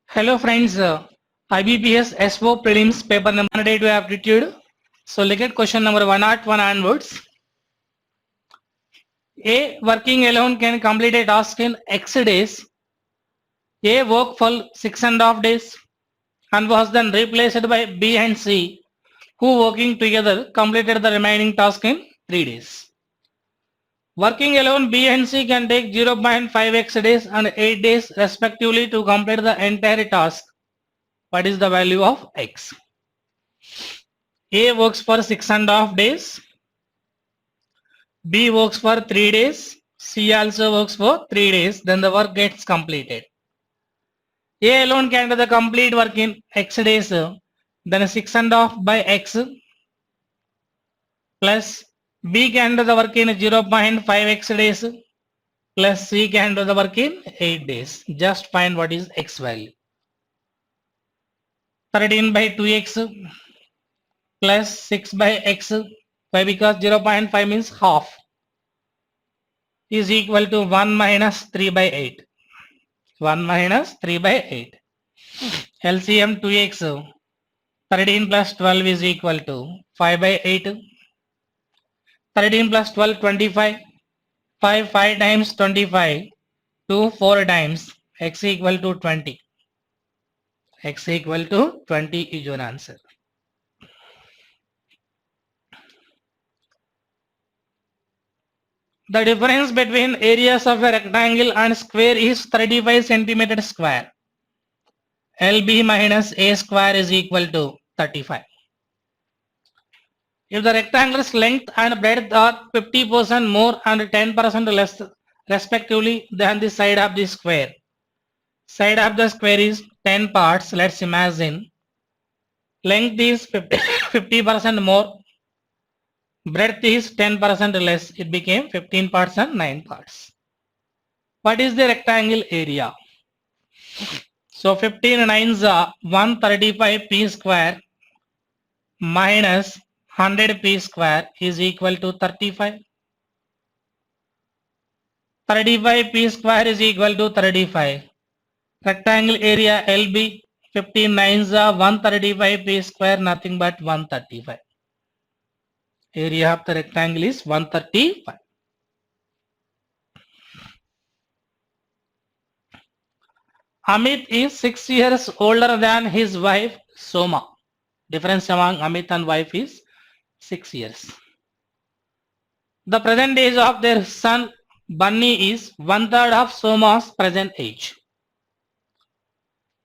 Hello friends, IBPS SO Prelims paper number 182 aptitude. So look at question number 101 onwards. A working alone can complete a task in X days. A worked for 6.5 days and was then replaced by B and C, who working together completed the remaining task in 3 days. Working alone, B and C can take 0.5x days and 8 days respectively to complete the entire task. What is the value of X? A works for 6.5 days, B works for 3 days, C also works for 3 days, then the work gets completed. A alone can do the complete work in X days, then 6.5 by X plus B can do the work in 0.5x days plus C can do the work in 8 days. Just find what is X value. 13 by 2x plus 6 by x. Why? Because 0.5 means half is equal to 1 minus 3 by 8. 1 minus 3 by 8. LCM 2x. 13 plus 12 is equal to 5 by 8. 13 plus 12, 25. 5 times 25. 2, 4 times. X equal to 20. X equal to 20 is your answer. The difference between areas of a rectangle and square is 35 centimeter square. LB minus A square is equal to 35. If the rectangle's length and breadth are 50% more and 10% less respectively than the side of the square. Side of the square is 10 parts. Let's imagine. Length is 50% more. Breadth is 10% less. It became 15 parts and 9 parts. What is the rectangle area? So 15 nines are 135 p square minus 100 p square is equal to 35. 35 p square is equal to 35. Rectangle area LB 15 nines are 135 p square, nothing but 135. Area of the rectangle is 135. Amit is 6 years older than his wife Soma. Difference among Amit and wife is 6 years. The present age of their son Bunny is 1/3 of Soma's present age.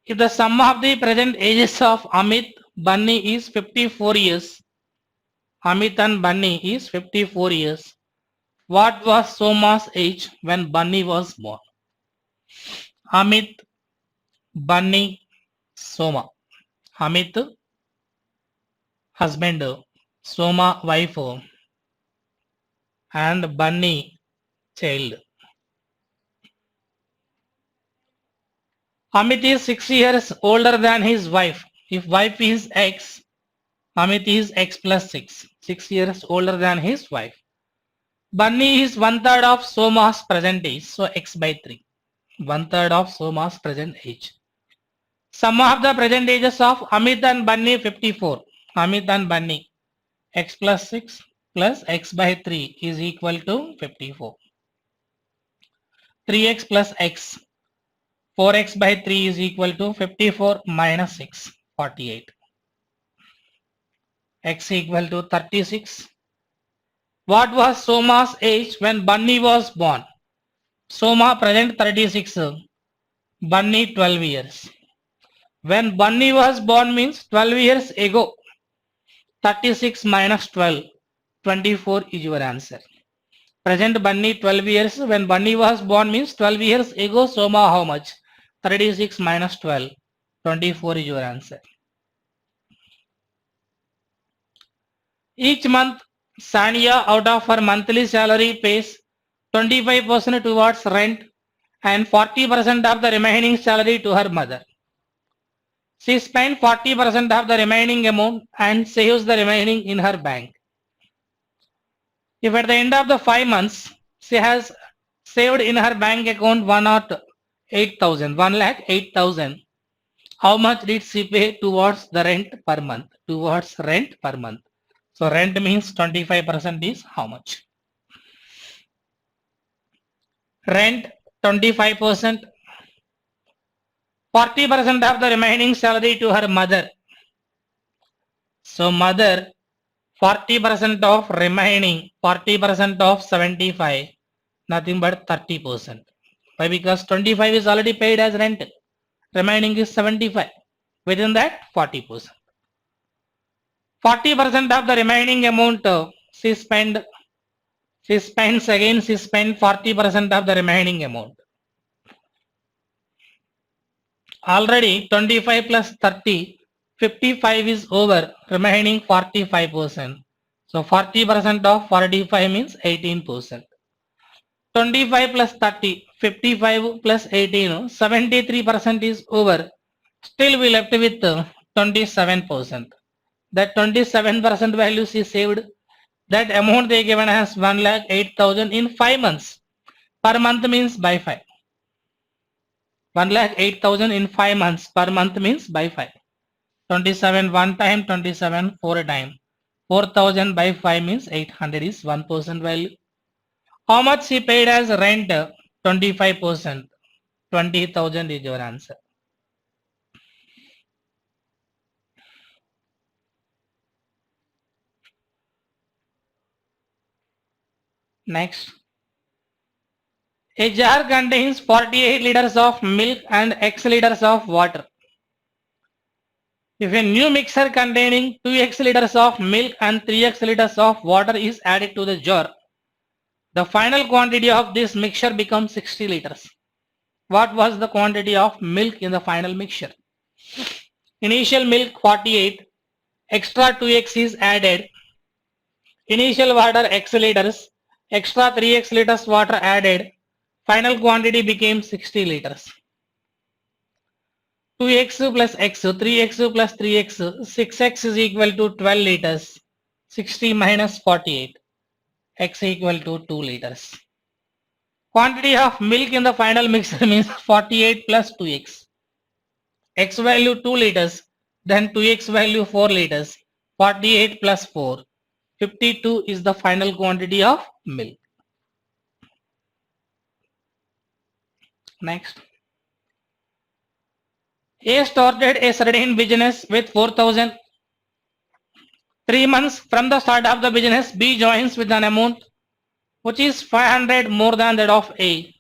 If the sum of the present ages of Amit, Bunny is 54 years. Amit and Bunny is 54 years. What was Soma's age when Bunny was born? Amit, Bunny, Soma. Amit, husband, Soma, wife, and Bunny, child. Amit is 6 years older than his wife. If wife is X, Amit is X plus 6. 6 years older than his wife. Bunny is 1/3 of Soma's present age. So X by 3. 1/3 of Soma's present age. Sum of the present ages of Amit and Bunny 54. Amit and Bunny X plus 6 plus X by 3 is equal to 54. 3x plus X. 4x by 3 is equal to 54 minus 6, 48. X equal to 36. What was Soma's age when Bunny was born? Soma present 36, Bunny 12 years. When Bunny was born means 12 years ago. 36 minus 12, 24 is your answer. Present Bunny 12 years. When Bunny was born means 12 years ago. Soma how much? 36 minus 12, 24 is your answer. Each month, Sania out of her monthly salary pays 25% towards rent and 40% of the remaining salary to her mother. She spent 40% of the remaining amount and saves the remaining in her bank. If at the end of the 5 months, she has saved in her bank account 1,08,000, 1,08,000, How much did she pay towards the rent per month? Towards rent per month. So rent means 25% is how much? Rent 25%. 40% of the remaining salary to her mother. So mother 40% of remaining 40% of 75, nothing but 30%. Why? Because 25 is already paid as rent. Remaining is 75. Within that 40%. 40% of the remaining amount she spends again, she spent 40% of the remaining amount. Already 25 plus 30, 55 is over, remaining 45%. So 40% of 45 means 18%. 25 plus 30, 55 plus 18, 73% is over. Still we left with 27%. That 27% value she saved. That amount they given as 1,08,000 in 5 months. Per month means by 5. 1,08,000 in 5 months. Per month means by 5. 27 one time, 27 4 time. 4,000 by 5 means 800 is 1% value. How much she paid as rent? 25%. 20,000 is your answer. Next. A jar contains 48 liters of milk and X liters of water. If a new mixer containing 2x liters of milk and 3x liters of water is added to the jar, the final quantity of this mixture becomes 60 liters. What was the quantity of milk in the final mixture? Initial milk 48, extra 2x is added. Initial water x liters, extra 3x liters water added. Final quantity became 60 liters. 2x plus x, 3x plus 3x, 6x is equal to 12 liters. 60 minus 48, x equal to 2 liters. Quantity of milk in the final mixture means 48 plus 2x. X value 2 liters, then 2x value 4 liters. 48 plus 4, 52 is the final quantity of milk. Next. A started a certain business with 4,000. 3 months from the start of the business, B joins with an amount which is 500 more than that of A.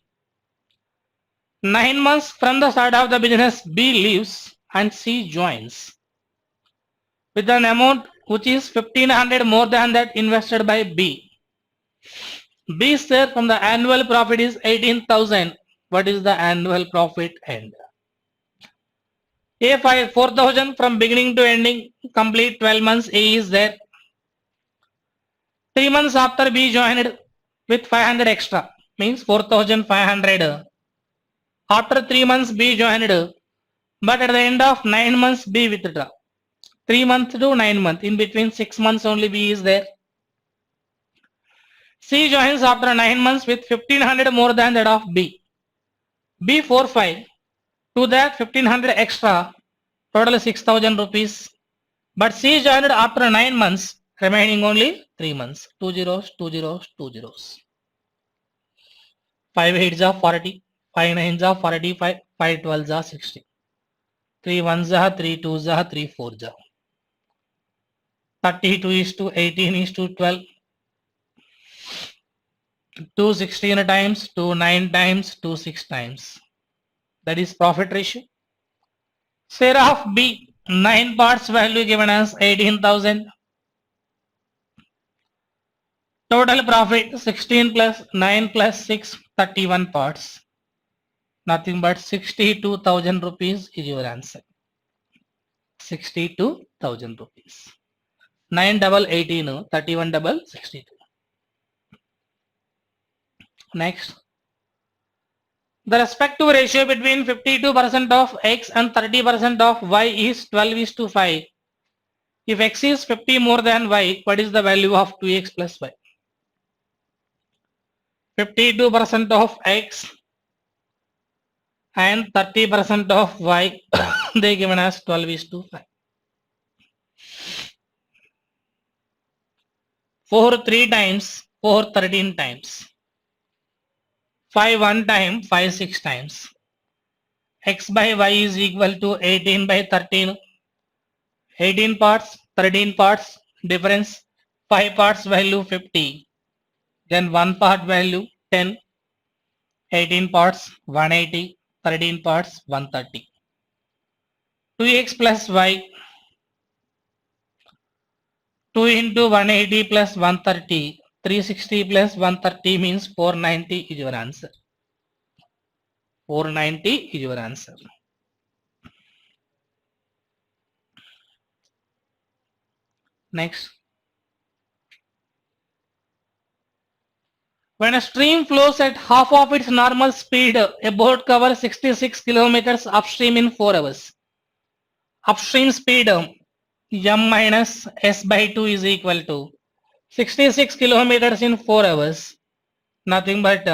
9 months from the start of the business, B leaves and C joins with an amount which is 1500 more than that invested by B. B's share from the annual profit is 18,000. What is the annual profit end? A 4,000 from beginning to ending, complete 12 months A is there. 3 months after B joined with 500 extra, means 4,500. After 3 months B joined, but at the end of 9 months B withdraw. 3 months to 9 months, in between 6 months only B is there. C joins after 9 months with 1500 more than that of B. B 45, to that 1500 extra, total 6,000 rupees. But C joined after 9 months, remaining only 3 months. 2 zeros, 2 zeros, 2 zeros. 5 8s are 40, 5 9s are 45, 5 12s are 60. 3 1s are 3 2s are 3 4s are. 32 is to 18 is to 12. 2 16 times, 2 9 times, 2 6 times. That is profit ratio. Share of B, 9 parts value given as 18,000. Total profit 16 plus 9 plus 6, 31 parts. Nothing but 62,000 rupees is your answer. 62,000 rupees. 9 double 18, 31 double 62. Next. The respective ratio between 52% of X and 30% of Y is 12 is to 5. If X is 50 more than Y, what is the value of 2X plus Y? 52% of X and 30% of Y. they given as 12:5. 4 3 times, 4 13 times. 5 1 time, 5 6 times. X by y is equal to 18 by 13. 18 parts, 13 parts, difference 5 parts value 50. Then 1 part value 10. 18 parts 180. 13 parts 130. 2x plus y, 2 into 180 plus 130. 360 plus 130 means 490 is your answer. 490 is your answer. Next. When a stream flows at half of its normal speed, a boat covers 66 kilometers upstream in 4 hours. Upstream speed m minus s by 2 is equal to 66 kilometers in 4 hours. Nothing but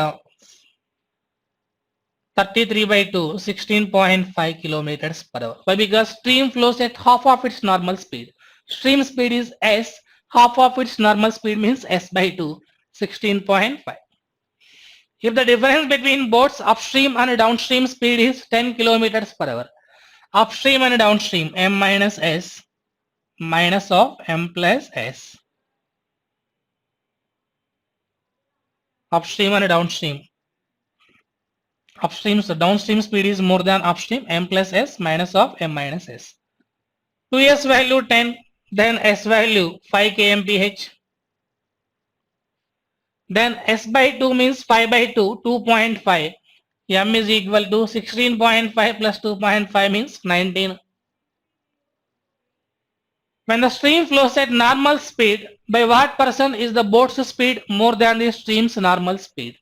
33 by 2, 16.5 kilometers per hour. Why? Because stream flows at half of its normal speed. Stream speed is s, half of its normal speed means s by 2, 16.5. If the difference between boats upstream and downstream speed is 10 kilometers per hour, upstream and downstream m minus s minus of m plus s. Upstream and downstream. Upstream, so downstream speed is more than upstream, m plus s minus of m minus s. 2s value 10, then s value 5 kmph. Then s by 2 means 5 by 2, 2.5. M is equal to 16.5 plus 2.5 means 19. When the stream flows at normal speed, by what percent is the boat's speed more than the stream's normal speed?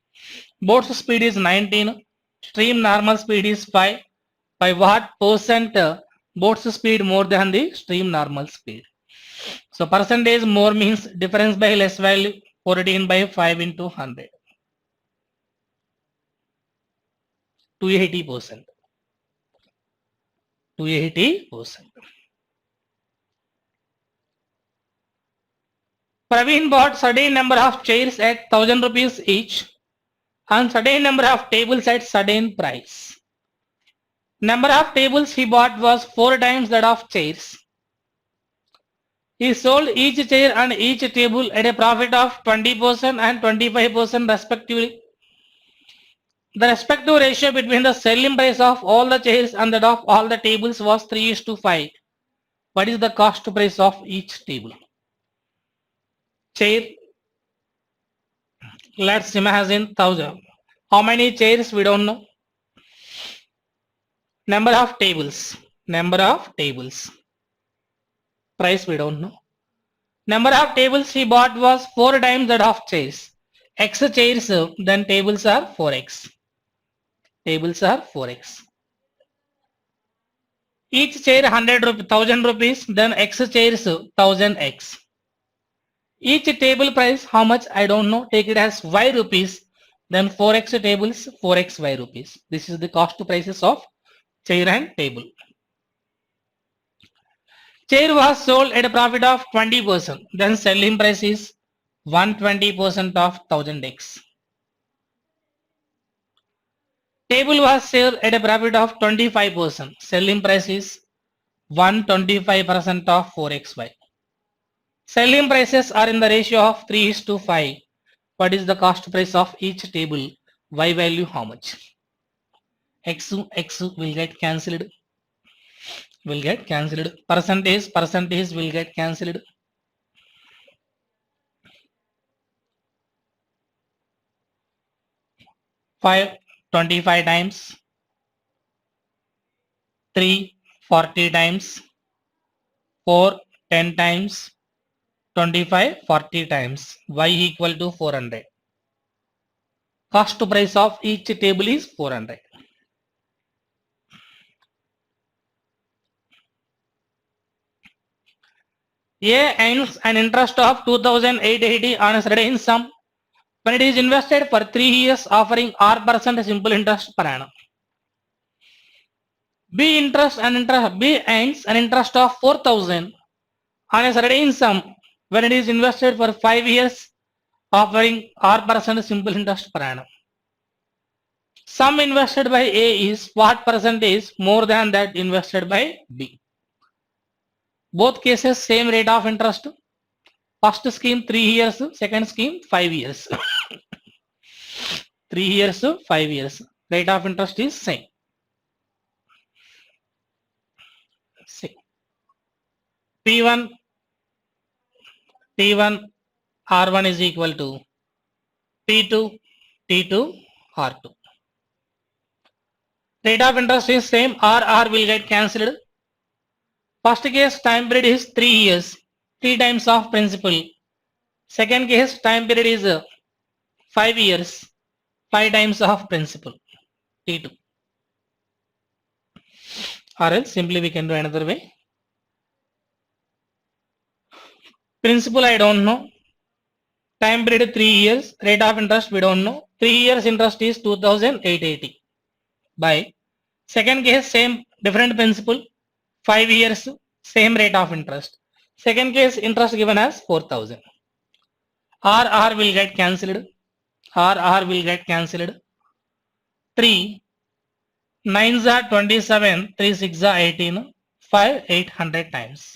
Boat's speed is 19, stream normal speed is 5. By what percent boat's speed more than the stream normal speed? So percentage more means difference by less value, 14 by 5 into 100. 280%. 280%. Praveen bought certain number of chairs at 1000 rupees each and certain number of tables at certain price. Number of tables he bought was 4 times that of chairs. He sold each chair and each table at a profit of 20% and 25% respectively. The respective ratio between the selling price of all the chairs and that of all the tables was 3:5. What is the cost price of each table? Chair, let's imagine 1000. How many chairs we don't know. Number of tables. Price we don't know. Number of tables he bought was 4 times that of chairs. X chairs, then tables are 4x. Each chair 1000 rupees, then X chairs 1000x. Each table price how much I don't know. Take it as y rupees, then 4x tables 4x y rupees. This is the cost prices of chair and table. Chair was sold at a profit of 20%. Then selling price is 120% of 1000x. Table was sold at a profit of 25%. Selling price is 125% of 4xy. Selling prices are in the ratio of 3:5. What is the cost price of each table? Y value how much? X will get cancelled. Percentage will get cancelled. 5 25 times, 3 40 times, 4 10 times, 25 40 times, y equal to 400. Cost price of each table is 400. A earns an interest of 2880 on a certain sum when it is invested for 3 years offering R% simple interest per annum. B earns an interest of 4,000 on a certain sum when it is invested for 5 years, offering R% simple interest per annum. Sum invested by A is what percentage more than that invested by B. Both cases same rate of interest. First scheme 3 years, second scheme 5 years. 3 years, 5 years. Rate of interest is same. See. P1 R1 is equal to T2 R2. Rate of interest is same. R will get cancelled. First case time period is 3 years. 3 times of principal. Second case time period is 5 years. 5 times of principal. T2. Or else simply we can do another way. Principal I don't know. Time period 3 years. Rate of interest we don't know. 3 years interest is 2,880 by second case same different principal 5 years same rate of interest. Second case interest given as 4,000. R will get cancelled. R will get cancelled. 3 9s are 27, 3 6 are 18, 5 800 times.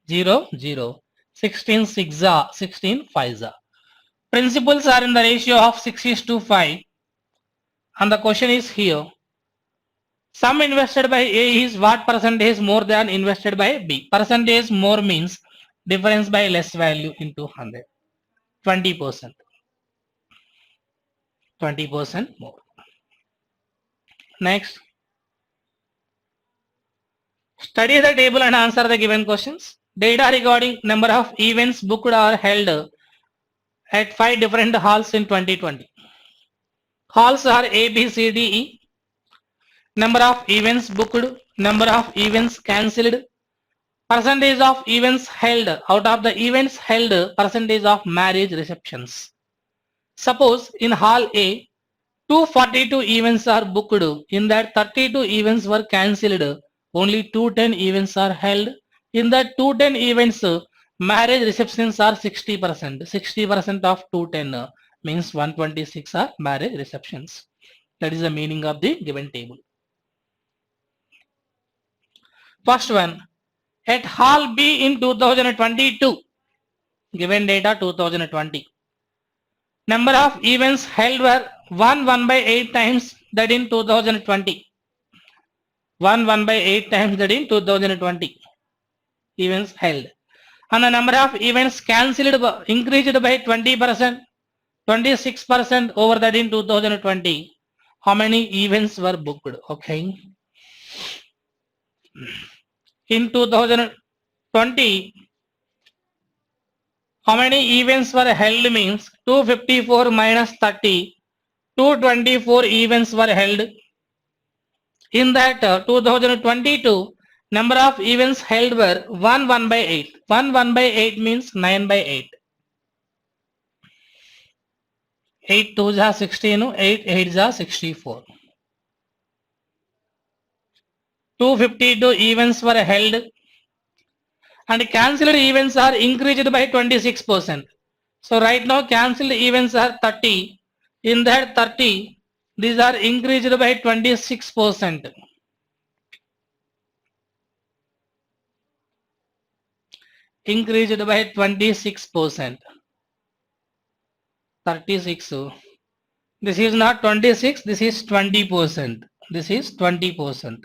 0 0. 16 6 are 16 5 are. Principals are in the ratio of 6:5 and the question is here. Sum invested by A is what percentage more than invested by B? Percentage more means difference by less value into 100. 20%. 20% more. Next. Study the table and answer the given questions. Data regarding number of events booked or held at 5 different halls in 2020. Halls are A, B, C, D, E. Number of events booked, number of events cancelled, percentage of events held, out of the events held, percentage of marriage receptions. Suppose in hall A, 242 events are booked, in that 32 events were cancelled, only 210 events are held. In that 210 events, marriage receptions are 60%. 60% of 210 means 126 are marriage receptions. That is the meaning of the given table. First one, at hall B in 2022, given data 2020. Number of events held were 1 by 8 times that in 2020. 1 by 8 times that in 2020. Events held. And the number of events cancelled increased by 20%, 26% over that in 2020. How many events were booked? Okay. In 2020, how many events were held means 254 minus 30, 224 events were held. In that 2022, number of events held were 1 by 8. 1 by 8 means 9 by 8. 8 2s are 16, 8 8s are 64. 252 events were held and cancelled events are increased by 26%. So right now cancelled events are 30. In that 30, these are increased by 26%. Increased by 26%. 36. This is not 26, this is 20%. This is 20%.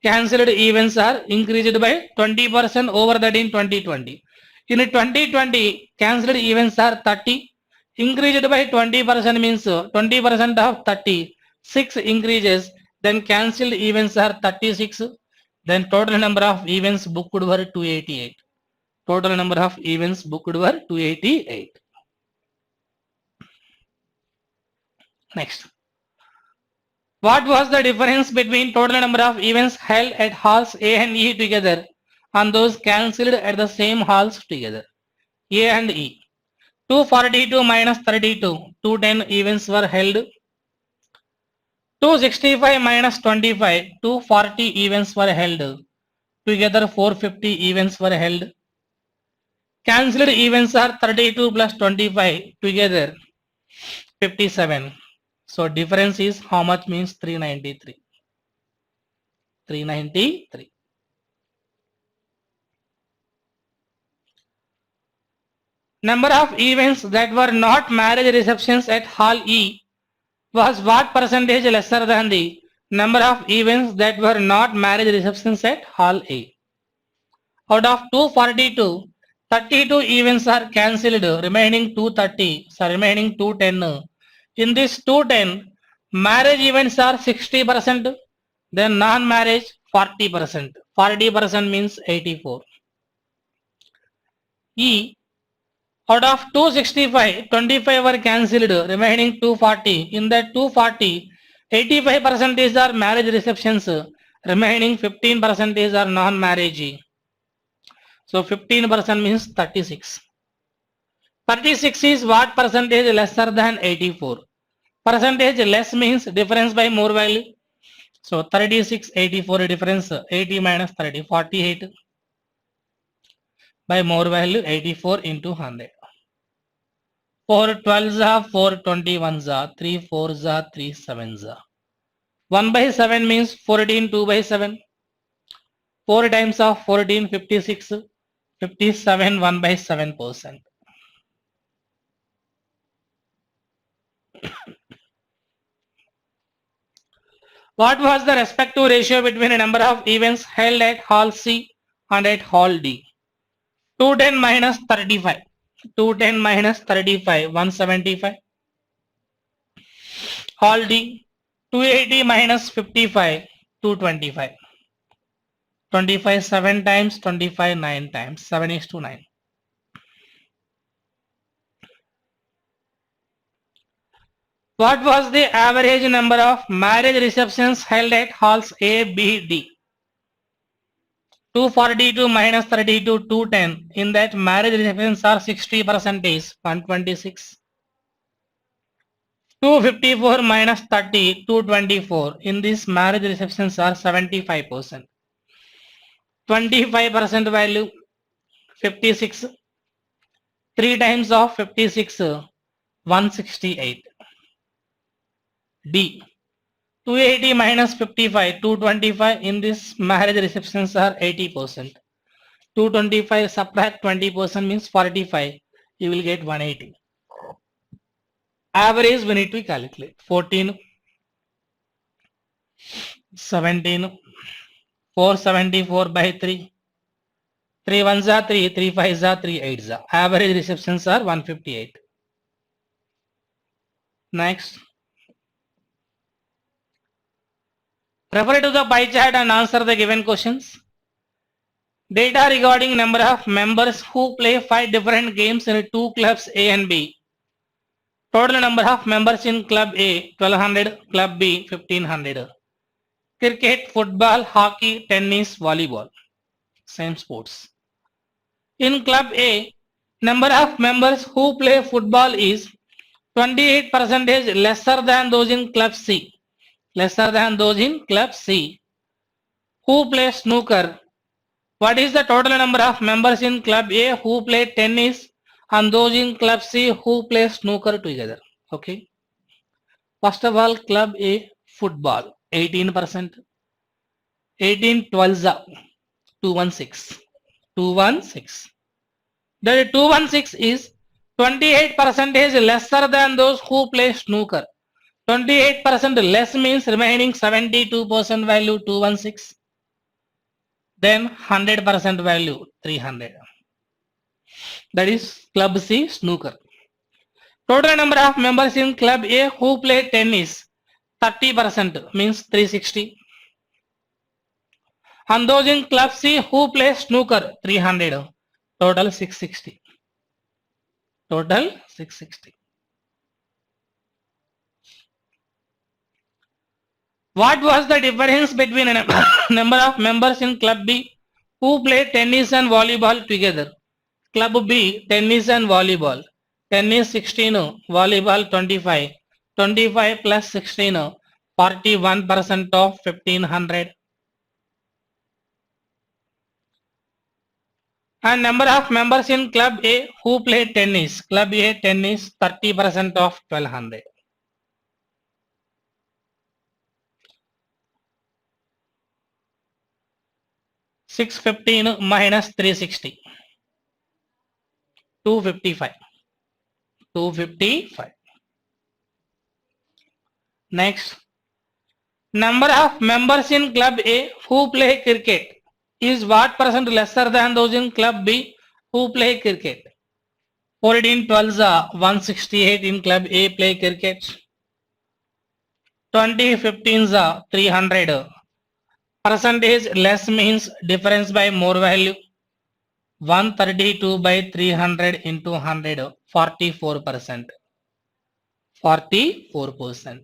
Cancelled events are increased by 20% over that in 2020. In 2020, cancelled events are 30. Increased by 20% means 20% of 30. 6 increases. Then cancelled events are 36. Then total number of events booked were 288. Total number of events booked were 288. Next. What was the difference between total number of events held at halls A and E together and those cancelled at the same halls together? A and E. 242 minus 32. 210 events were held. 265 minus 25, 240 events were held. Together 450 events were held. Cancelled events are 32 plus 25, together 57. So difference is how much? Means 393. 393. Number of events that were not marriage receptions at Hall E was what percentage lesser than the number of events that were not marriage receptions at Hall A? Out of 242, 32 events are cancelled, remaining 230, so remaining 210. In this 210, marriage events are 60%, then non-marriage 40%. 40% means 84. E, out of 265, 25 were cancelled, remaining 240. In that 240, 85% are marriage receptions, remaining 15% are non-marriage. So 15% means 36. 36 is what percentage lesser than 84? Percentage less means difference by more value. So 36, 84 difference, 80 minus 30, 48. By more value, 84 into 100. 4 12s are 4 21s are 3 4s are 3 7s are. 1 by 7 means 14, 2 by 7. 4 times of 14, 56. 57, 1 by 7%. What was the respective ratio between a number of events held at Hall C and at Hall D? 210 minus 35. 210 minus 35, 175. Hall D, 280 minus 55, 225. 25 7 times, 25 9 times, 7 is to 9. What was the average number of marriage receptions held at halls A, B, D? 242 minus 32, 210. In that, marriage receptions are 60%, 126. 254 minus 30, 224. In this, marriage receptions are 75%. 25% value, 56. 3 times of 56, 168. D. 280 minus 55, 225. In this, marriage receptions are 80%. 225 subtract 20% means 45. You will get 180. Average we need to calculate. 14, 17, 474 by 3. 3 1s are 3, 3 5s are 3 8s are. Average receptions are 158. Next. Refer to the pie chart and answer the given questions. Data regarding number of members who play 5 different games in 2 clubs A and B. Total number of members in club A 1200, club B 1500. Cricket, football, hockey, tennis, volleyball. Same sports. In club A, number of members who play football is 28% lesser than those in club C. Lesser than those in club C. Who play snooker? What is the total number of members in club A who play tennis and those in club C who play snooker together? Okay. First of all, club A football 18%. 18 12 216. 216. The 216 is 28% lesser than those who play snooker. 28% less means remaining 72% value 216. Then 100% value 300. That is club C snooker. Total number of members in club A who play tennis 30% means 360. And those in club C who play snooker 300. Total 660. Total 660. What was the difference between a number of members in club B who play tennis and volleyball together? Club B, tennis and volleyball. Tennis 16, volleyball 25. 25 plus 16, 41% of 1500. And number of members in Club A who play tennis. Club A tennis 30% of 1200. $615 minus 360. 255. 255. Next. Number of members in Club A who play cricket is what percent lesser than those in Club B who play cricket? 14 12s are 168 in Club A play cricket. 20 15s are 300. Percentage less means difference by more value. 132 by 300 into 100, 44%. 44%.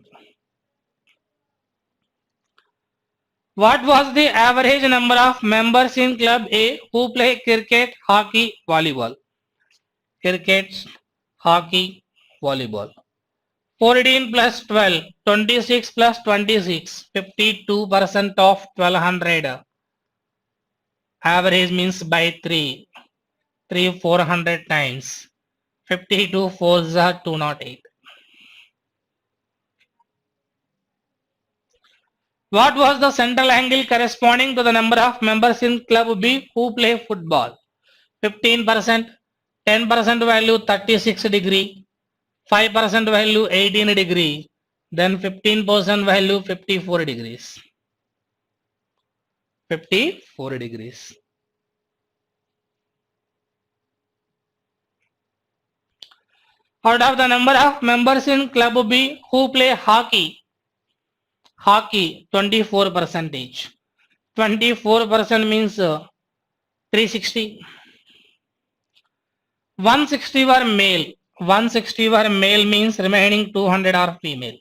What was the average number of members in Club A who play cricket, hockey, volleyball? Cricket, hockey, volleyball. 14 plus 12, 26 plus 26, 52% of 1200. Average means by 3, 400 times. 52 4s are 208. What was the central angle corresponding to the number of members in Club B who play football? 15%, 10% value 36 degree, 5% value 18 degree, then 15% value 54 degrees. 54 degrees. Out of the number of members in Club B who play hockey, 24 percentage. 24% means 360. 160 were male. 160 were male means remaining 200 are female.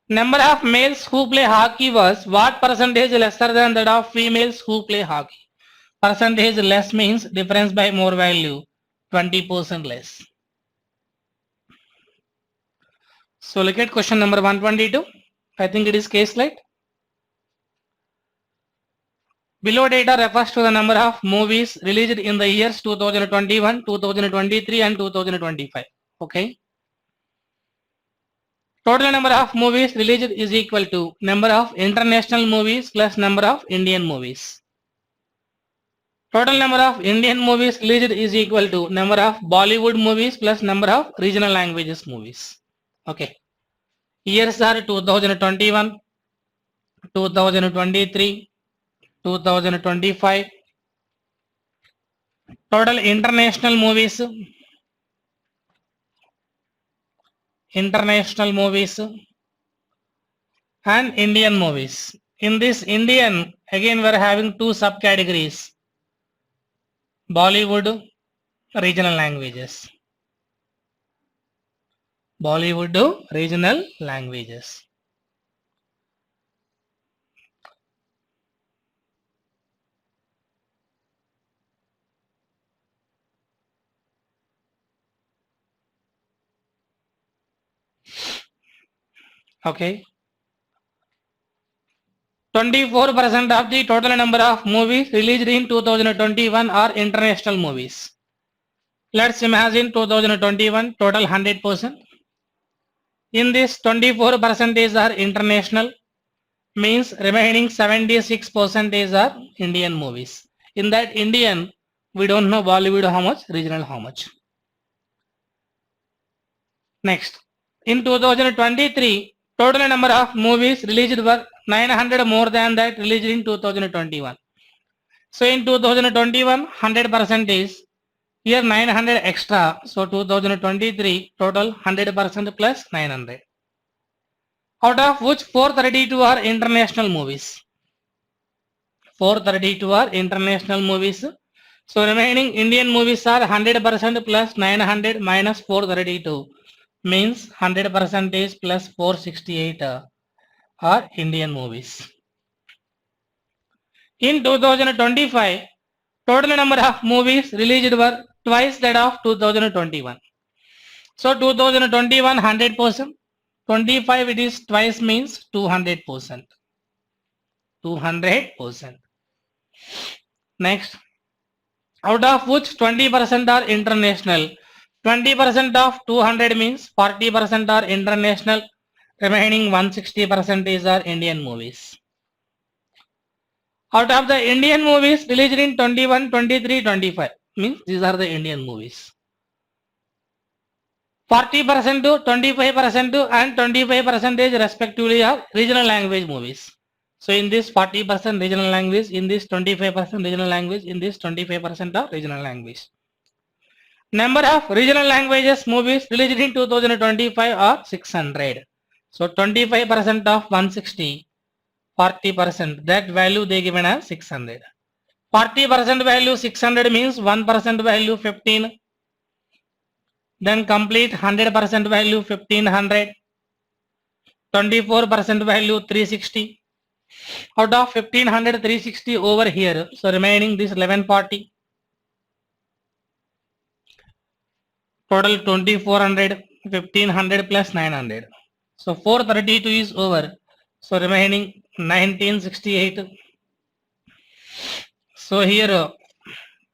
Number of males who play hockey was what percentage lesser than that of females who play hockey? Percentage less means difference by more value, 20% less. So look at question number 122. I think it is case slide. Below data refers to the number of movies released in the years 2021, 2023 and 2025. Okay. Total number of movies released is equal to number of international movies plus number of Indian movies. Total number of Indian movies released is equal to number of Bollywood movies plus number of regional languages movies. Okay. Years are 2021, 2023, 2025. Total international movies and Indian movies. In this Indian, again we are having two subcategories. Bollywood, regional languages. Bollywood, regional languages. Okay. 24% of the total number of movies released in 2021 are international movies. Let's imagine 2021 total 100%. In this 24% are international, means remaining 76% are Indian movies. In that Indian, we don't know Bollywood how much, regional how much. Next, in 2023, total number of movies released were 900 more than that released in 2021. So in 2021, 100% is here 900 extra. So 2023 total 100% plus 900. Out of which 432 are international movies. 432 are international movies. So remaining Indian movies are 100% plus 900 minus 432. Means 100% is plus 468 are Indian movies. In 2025, total number of movies released were twice that of 2021. So 2021 100%, 25 it is twice means 200%. 200%. Next, out of which 20% are international. 20% of 200 means 40% are international. Remaining 160% is our Indian movies. Out of the Indian movies released in 21, 23, 25 means these are the Indian movies. 40% to 25% to and 25% respectively are regional language movies. So in this 40% regional language, in this 25% regional language, in this 25% of regional language. Number of regional languages movies released in 2025 are 600. So 25% of 160, 40%, that value they given as 600. 40% value 600 means 1% value 15. Then complete 100% value 1500. 24% value 360. Out of 1500, 360 over here. So remaining this 1140. Total 2400, 1500 plus 900. So 432 is over. So remaining 1968. So here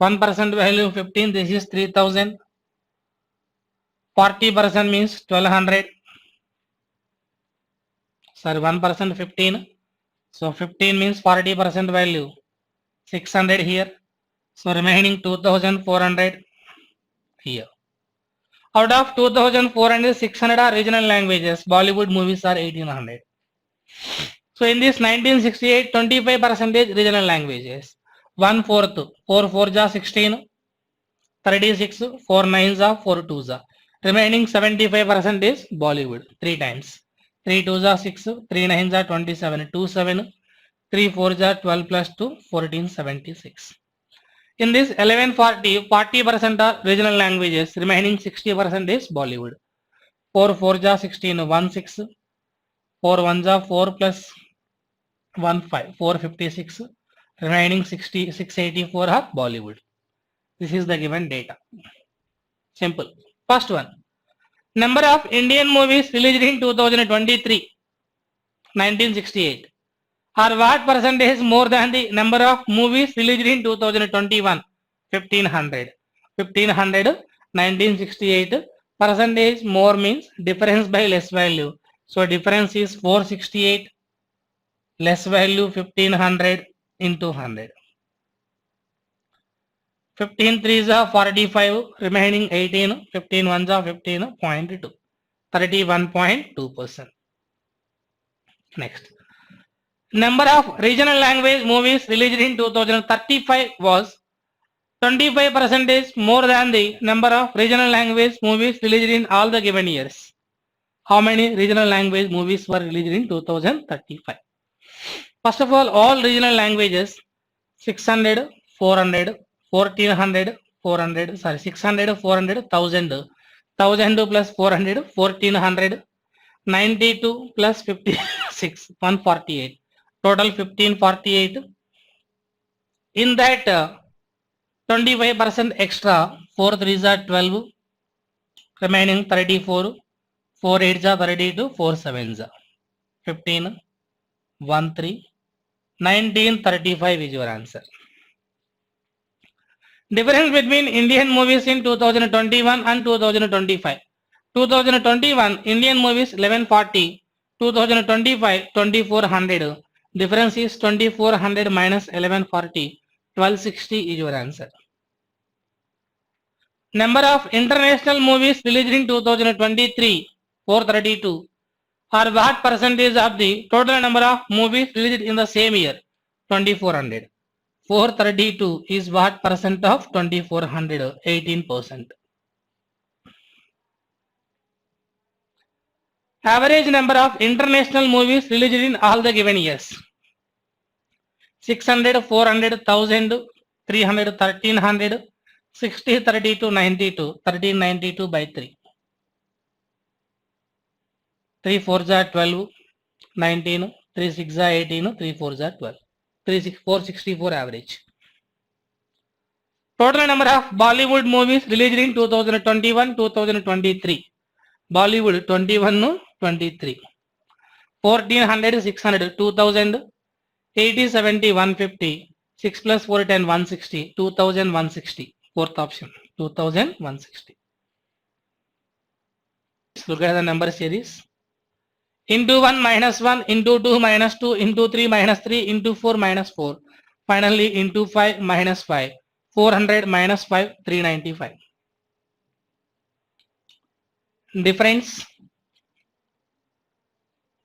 1% value 15. This is 3000. 40% means 1200. Sorry, 1% 15. So 15 means 40% value 600 here. So remaining 2400 here. Out of 2400, 600 are regional languages. Bollywood movies are 1800. So in this 1968, 25% regional languages. 1/4. 4 4s are 16. 36. 4 9s are 4 2s are. Remaining 75% is Bollywood. 3 times. 3 2s are 6. 3 9s are 27. 2 7. 3 4s are 12 plus 2. 1476. In this 1140, 40% are regional languages. Remaining 60% is Bollywood. 4 4s are 16. 1 6. 4 1s are 4 plus 1 5. 456. Remaining 60, 684 are Bollywood. This is the given data. Simple. First one. Number of Indian movies released in 2023, 1968. Are what percentage more than the number of movies released in 2021, 1500. 1500, 1968. Percentage more means difference by less value. So difference is 468. Less value 1500 into 100. 15 3s are 45, remaining 18, 15 1s are 15.2, 31.2%. Next. Number of regional language movies released in 2035 was 25% more than the number of regional language movies released in all the given years. How many regional language movies were released in 2035? First of all regional languages 600, 400, 1400, 400, sorry, 600, 400, 1000, 1000 plus 400, 1400, 92 plus 56, 148, total 1548. In that 25% extra, 4 3s are 12, remaining 34, 4 8s are 32, 4 7s are 15, 1 3, 1935 is your answer. Difference between Indian movies in 2021 and 2025. 2021 Indian movies 1140, 2025 2400. Difference is 2400 minus 1140, 1260 is your answer. Number of international movies released in 2023, 432. Are what percentage of the total number of movies released in the same year, 2400. 432 is what percent of 2400? 18%. Average number of international movies released in all the given years. 600, 400, 1000, 300, 1300, 60, 32, 92, 1392 by 3. 3 4s are 12, 19, 3 6s are 18, 3 4s are 12. 464 average. Total number of Bollywood movies released in 2021, 2023. Bollywood 21, 23. 1400, 600, 2000, 80, 70, 150. 6 plus 4, 10, 160. 2160. Fourth option, 2160. Look at the number series. Into 1 minus 1, into 2 minus 2, into 3 minus 3, into 4 minus 4. Finally, into 5 minus 5. 400 minus 5, 395. Difference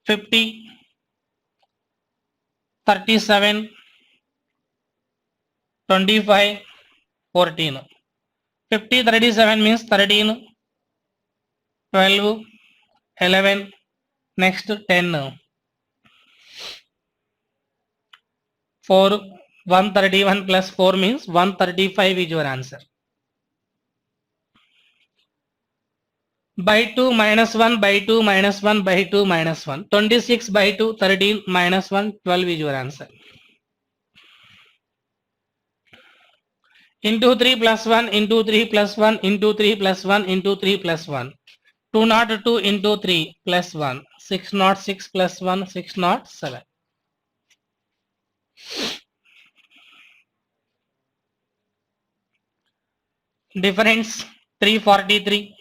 50, 37, 25, 14. 50, 37 means 13, 12, 11, next 10. 4, 131 plus 4 means 135 is your answer. By 2 minus 1 by 2 minus 1 by 2 minus 1. 26 by 2, 13 minus 1, 12 is your answer. Into 3 plus 1, into 3 plus 1, into 3 plus 1, into 3 plus 1. 202 into 3 plus 1. 606 plus 1, 607. Difference 343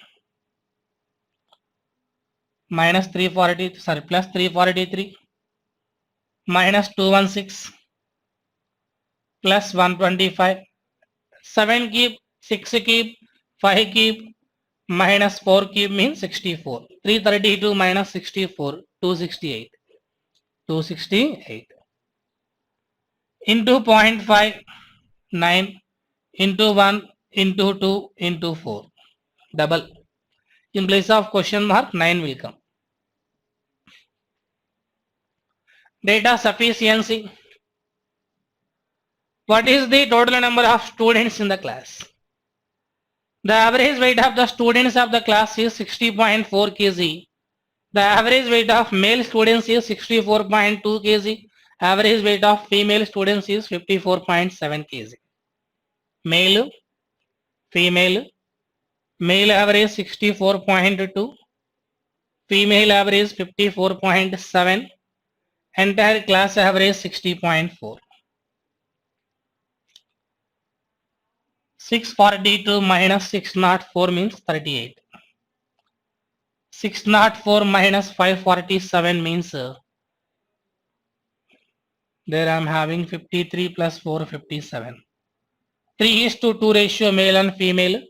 minus 340, sorry, plus 343 minus 216 plus 125. 7 cube, 6 cube, 5 cube minus 4 cube means 64. 332 minus 64, 268. 268. Into 0.5, 9, into 1, into 2, into 4. Double. In place of question mark, 9 will come. Data sufficiency. What is the total number of students in the class? The average weight of the students of the class is 60.4 kg. The average weight of male students is 64.2 kg. Average weight of female students is 54.7 kg. Male, female, male average 64.2, female average 54.7, entire class average 60.4. 642 minus 604 means 38. 604 minus 547 means there I am having 53 plus 4, 57. 3:2 ratio male and female,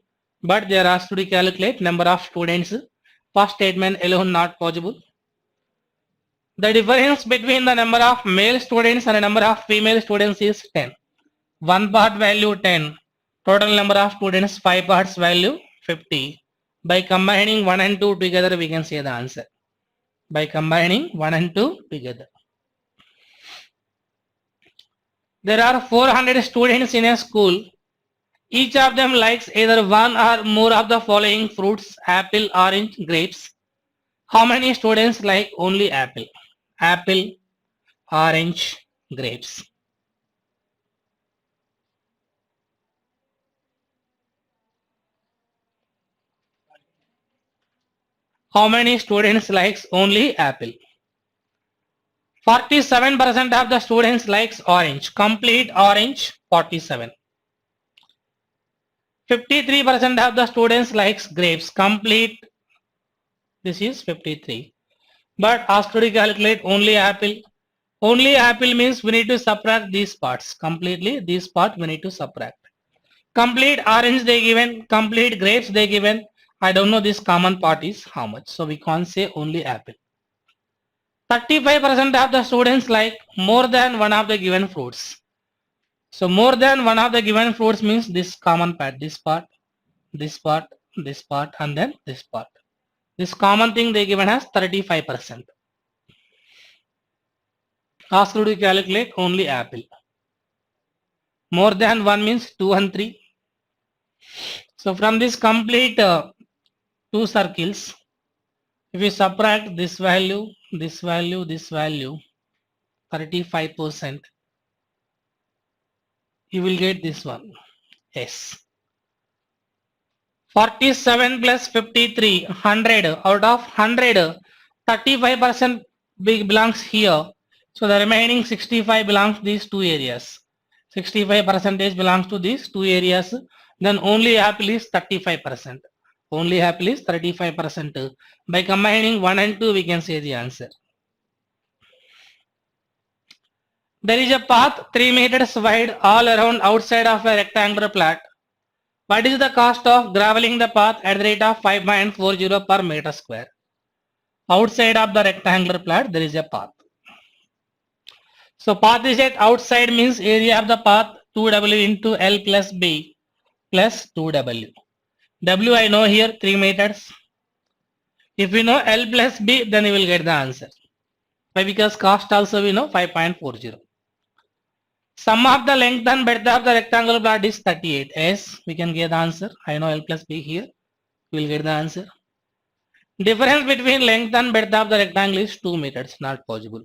but they are asked to calculate number of students. First statement alone not possible. The difference between the number of male students and the number of female students is 10. One part value 10. Total number of students 5 parts value 50. By combining 1 and 2 together we can say the answer. By combining 1 and 2 together. There are 400 students in a school. Each of them likes either one or more of the following fruits: apple, orange, grapes. How many students like only apple? Apple, orange, grapes. How many students likes only apple? 47% of the students likes orange. Complete orange, 47. 53% of the students likes grapes. Complete, this is 53. But asked to calculate only apple. Only apple means we need to subtract these parts. Completely this part we need to subtract. Complete orange they given, complete grapes they given. I don't know this common part is how much. So we can't say only apple. 35% of the students like more than one of the given fruits. So more than one of the given fruits means this common part, this part, this part, this part, and then this part. This common thing they given as 35%. Asked to calculate only apple. More than 1 means 2 and 3. So from this complete 2 circles, if we subtract this value, this value, this value, 35%, you will get this one, S. 47 plus 53, 100. Out of 100, 35% belongs here. So the remaining 65 belongs to these two areas. 65% belongs to these two areas. Then only apple is 35%. Only apple is 35%. By combining 1 and 2, we can say the answer. There is a path 3 meters wide all around outside of a rectangular plot. What is the cost of graveling the path at the rate of 5.40 per meter square? Outside of the rectangular plot, there is a path. So path is at outside means area of the path 2W into L plus B plus 2W. W I know here 3 meters. If we know L plus B, then we will get the answer. Why? Because cost also we know 5.40. Sum of the length and breadth of the rectangular plot is 38. Yes, we can get the answer. I know L plus B here. We will get the answer. Difference between length and breadth of the rectangle is 2 meters. Not possible.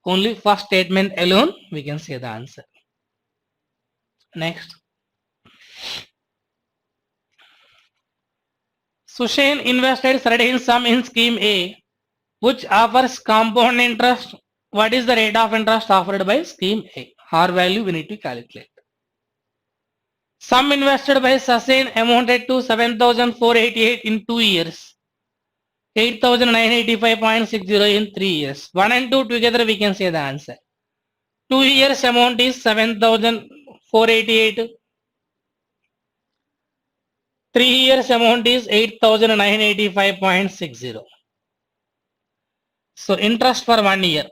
Only first statement alone we can say the answer. Next. Sushain invested certain sum in scheme A, which offers compound interest. What is the rate of interest offered by scheme A? R value we need to calculate. Sum invested by Sushain amounted to 7,488 in 2 years. 8,985.60 in 3 years. 1 and 2 together we can say the answer. 2 years amount is 7,488. 3 years amount is 8,985.60. So interest for 1 year.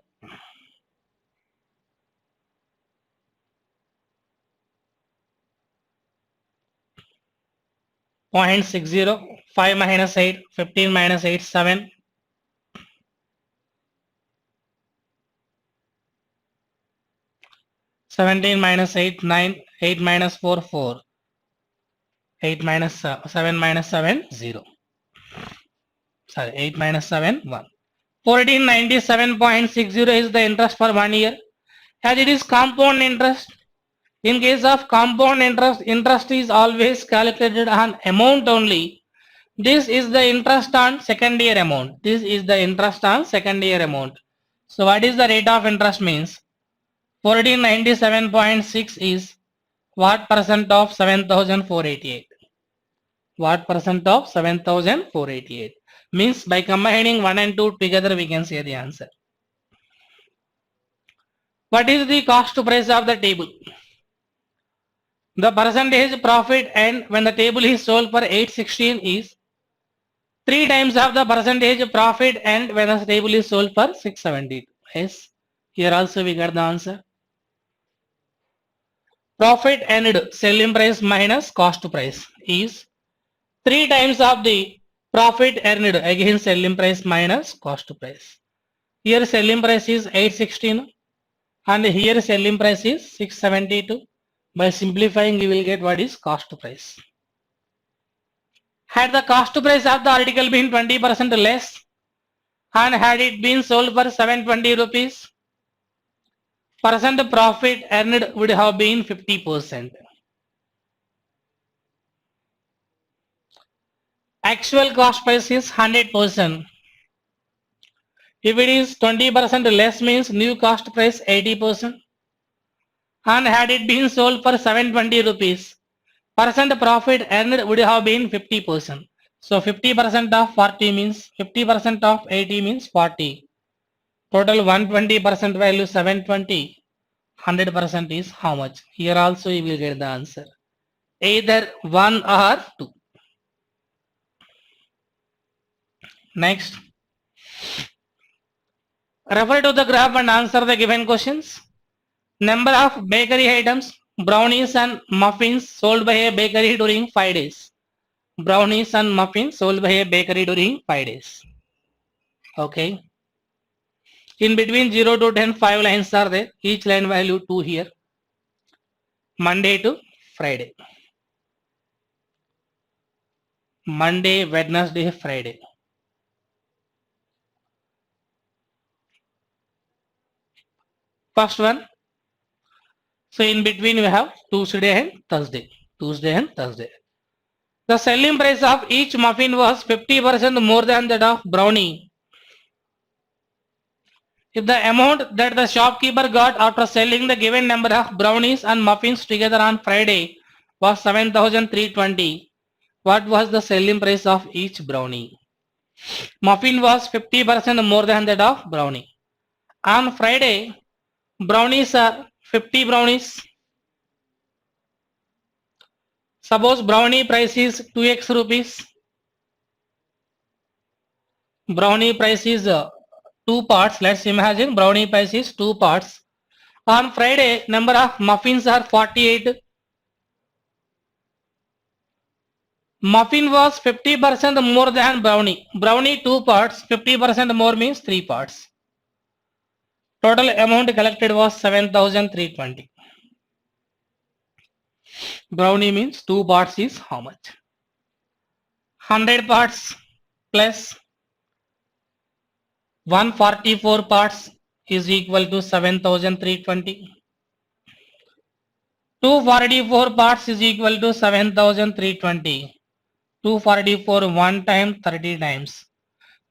Point 60, 5 minus 8, 15 minus 8, 7. 17 minus 8, 9. 8 minus 4, 4. 8 minus 7 minus 7, 0. Sorry, 8 minus 7, 1. 1497.60 is the interest for 1 year. As it is compound interest, in case of compound interest, interest is always calculated on amount only. This is the interest on second year amount. This is the interest on second year amount. So what is the rate of interest means? 1497.6 is what percent of 7,488? What percent of 7,488? Means by combining 1 and 2 together we can say the answer. What is the cost to price of the table? The percentage profit and when the table is sold for 816 is 3 times of the percentage profit and when the table is sold for 672. Yes, here also we got the answer. Profit and selling price minus cost price is 3 times of the profit earned against selling price minus cost price. Here selling price is 816 and here selling price is 672. By simplifying we will get what is cost price. Had the cost price of the article been 20% less and had it been sold for 720 rupees, percent profit earned would have been 50%. Actual cost price is 100%. If it is 20% less means new cost price 80%. And had it been sold for 720 rupees, percent profit earned would have been 50%. So 50% of 40 means 50% of 80 means 40. Total 120% value 720. 100% is how much? Here also you will get the answer. Either 1 or 2. Next. Refer to the graph and answer the given questions. Number of bakery items, brownies and muffins sold by a bakery during 5 days. Brownies and muffins sold by a bakery during 5 days. Okay. In between 0 to 10, 5 lines are there. Each line value 2 here. Monday to Friday. Monday, Wednesday, Friday. First one. So in between we have Tuesday and Thursday. Tuesday and Thursday. The selling price of each muffin was 50% more than that of brownie. If the amount that the shopkeeper got after selling the given number of brownies and muffins together on Friday was 7,320, what was the selling price of each brownie? Muffin was 50% more than that of brownie. On Friday, brownies are 50 brownies. Suppose brownie price is 2x rupees. Brownie price is 2 parts. Let's imagine brownie price is 2 parts. On Friday, number of muffins are 48. Muffin was 50% more than brownie. Brownie 2 parts, 50% more means 3 parts. Total amount collected was 7,320. Brownie means 2 parts is how much? 100 parts plus 144 parts is equal to 7,320. 244 parts is equal to 7,320. 244 1 time 30 times.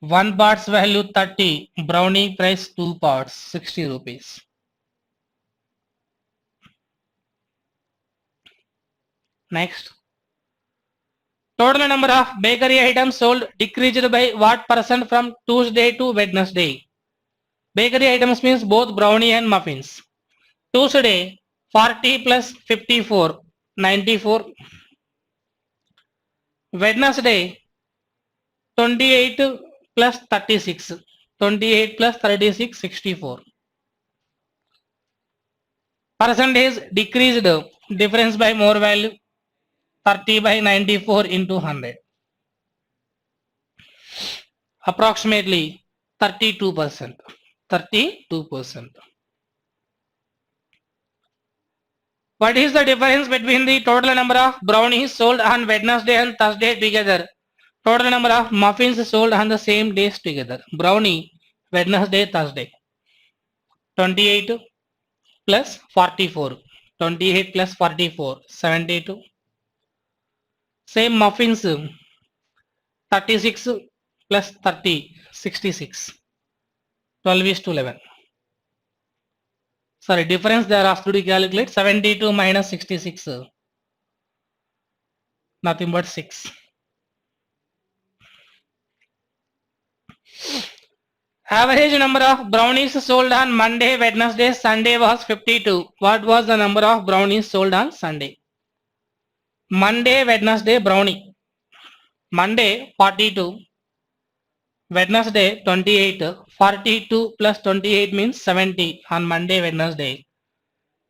1 parts value 30. Brownie price 2 parts 60 rupees. Next. Total number of bakery items sold decreased by what percent from Tuesday to Wednesday? Bakery items means both brownie and muffins. Tuesday 40 plus 54 94. Wednesday 28 plus 36 28 plus 36 64. Percentage decreased, difference by more value 30 by 94 into 100. Approximately 32%. 32%. What is the difference between the total number of brownies sold on Wednesday and Thursday together? Total number of muffins sold on the same days together. Brownie, Wednesday, Thursday. 28 plus 44. 28 plus 44. 72. Same muffins. 36 plus 30. 66. 12 is to 11. Sorry, difference they are asked to calculate. 72 minus 66. Nothing but 6. Average number of brownies sold on Monday, Wednesday, Sunday was 52. What was the number of brownies sold on Sunday? Monday, Wednesday, brownie. Monday, 42. Wednesday, 28. 42 plus 28 means 70 on Monday, Wednesday.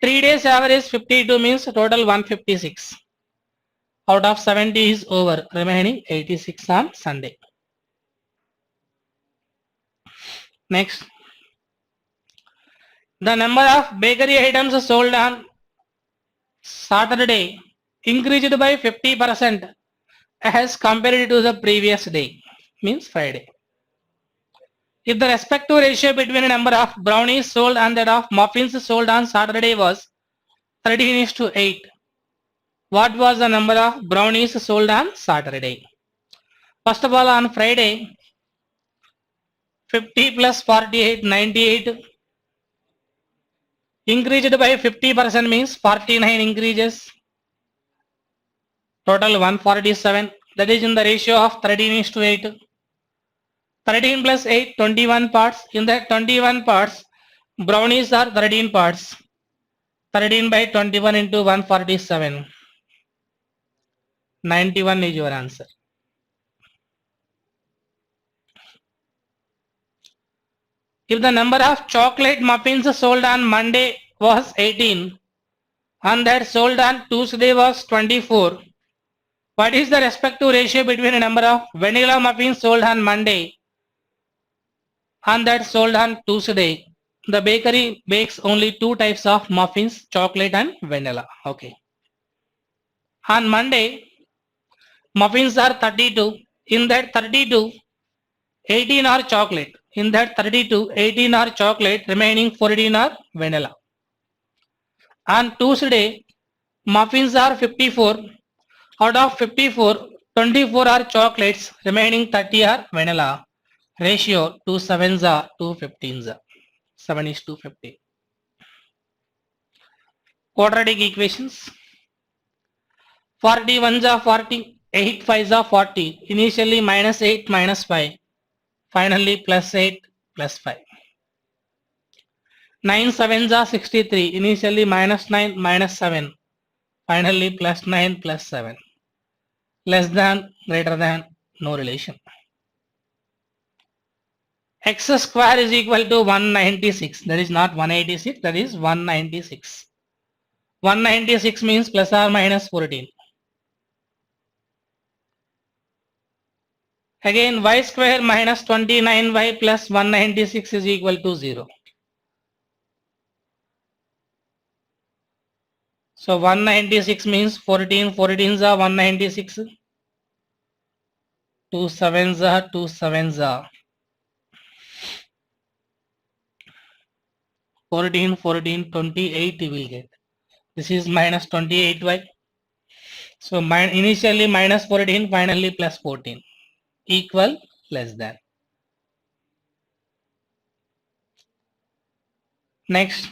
3 days average 52 means total 156. Out of 70 is over. Remaining 86 on Sunday. Next. The number of bakery items sold on Saturday increased by 50% as compared to the previous day, means Friday. If the respective ratio between the number of brownies sold and that of muffins sold on Saturday was 13:8, what was the number of brownies sold on Saturday? First of all, on Friday, 50 plus 48, 98. Increased by 50% means 49 increases. Total 147. That is in the ratio of 13:8. 13 plus 8, 21 parts. In that 21 parts, brownies are 13 parts. 13 by 21 into 147. 91 is your answer. If the number of chocolate muffins sold on Monday was 18 and that sold on Tuesday was 24, what is the respective ratio between the number of vanilla muffins sold on Monday and that sold on Tuesday? The bakery bakes only 2 types of muffins, chocolate and vanilla. Okay. On Monday, muffins are 32. In that 32, 18 are chocolate. In that 32, 18 are chocolate, remaining 14 are vanilla. On Tuesday, muffins are 54. Out of 54, 24 are chocolates, remaining 30 are vanilla. Ratio 2 sevens are 2 15s are. 7 is 250. Quadratic equations. 40 ones are 40, 8 fives are 40. Initially minus 8 minus 5. Finally plus 8 plus 5. 9 sevens are 63. Initially minus 9 minus 7. Finally plus 9 plus 7. Less than, greater than, no relation. X square is equal to 196. That is not 186. That is 196. 196 means plus or minus 14. Again, y square minus 29y plus 196 is equal to 0. So 196 means 14. 14s are 196. 2 sevens are 2 sevens are 14, 14, 28 you will get. This is minus 28y. So initially minus 14, finally plus 14. Equal, less than. Next.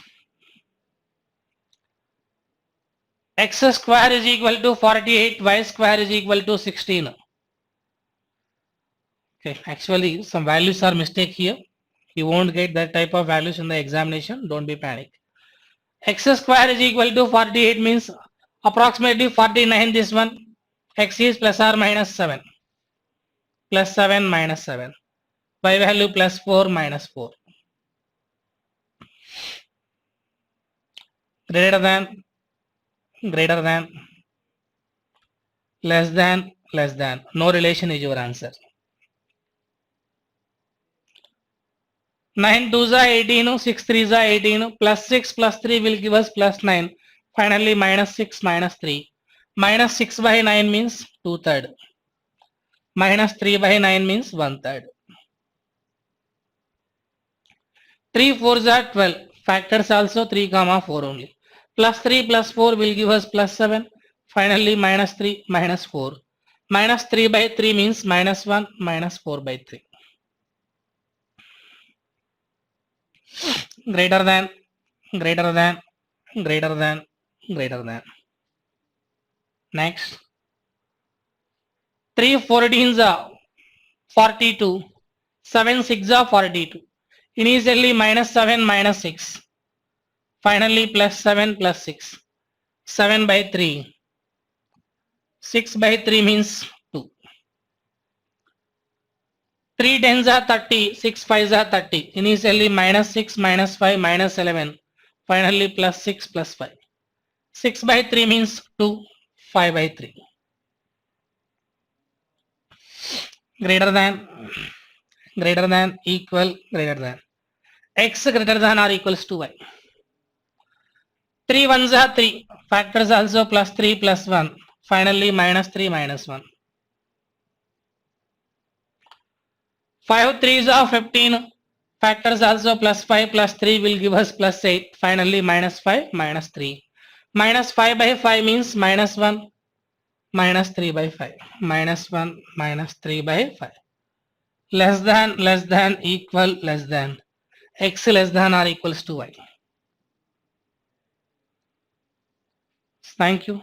X square is equal to 48, y square is equal to 16. Okay, actually some values are mistake here. You won't get that type of values in the examination. Don't be panic. X square is equal to 48 means approximately 49 this one. X is plus or minus 7. Plus 7 minus 7. Y value plus 4 minus 4. Greater than, greater than, less than, less than. No relation is your answer. 9 2s are 18, 6 3s are 18, plus 6 plus 3 will give us plus 9. Finally minus 6 minus 3. Minus 6 by 9 means 2/3. Minus 3 by 9 means 1/3. 3 4s are 12. Factors also 3 comma 4 only. Plus 3 plus 4 will give us plus 7. Finally minus 3 minus 4. Minus 3 by 3 means minus 1 minus 4 by 3. Greater than, greater than, greater than, greater than. Next. 3 14s are 42. 7 6 are 42. Initially minus 7 minus 6. Finally plus 7 plus 6. 7 by 3. 6 by 3 means 2. 3 10s are 30. 6 5s are 30. Initially minus 6 minus 5 minus 11. Finally plus 6 plus 5. 6 by 3 means 2. 5 by 3. Greater than, greater than, equal, greater than. X greater than or equals to y. 3 ones are 3. Factors also plus 3 plus 1. Finally minus 3 minus 1. 5 3s are 15. Factors also plus 5 plus 3 will give us plus 8. Finally minus 5 minus 3. Minus 5 by 5 means minus 1 minus 3 by 5. Minus 1 minus 3 by 5. Less than, equal, less than. X less than or equals to y. Thank you.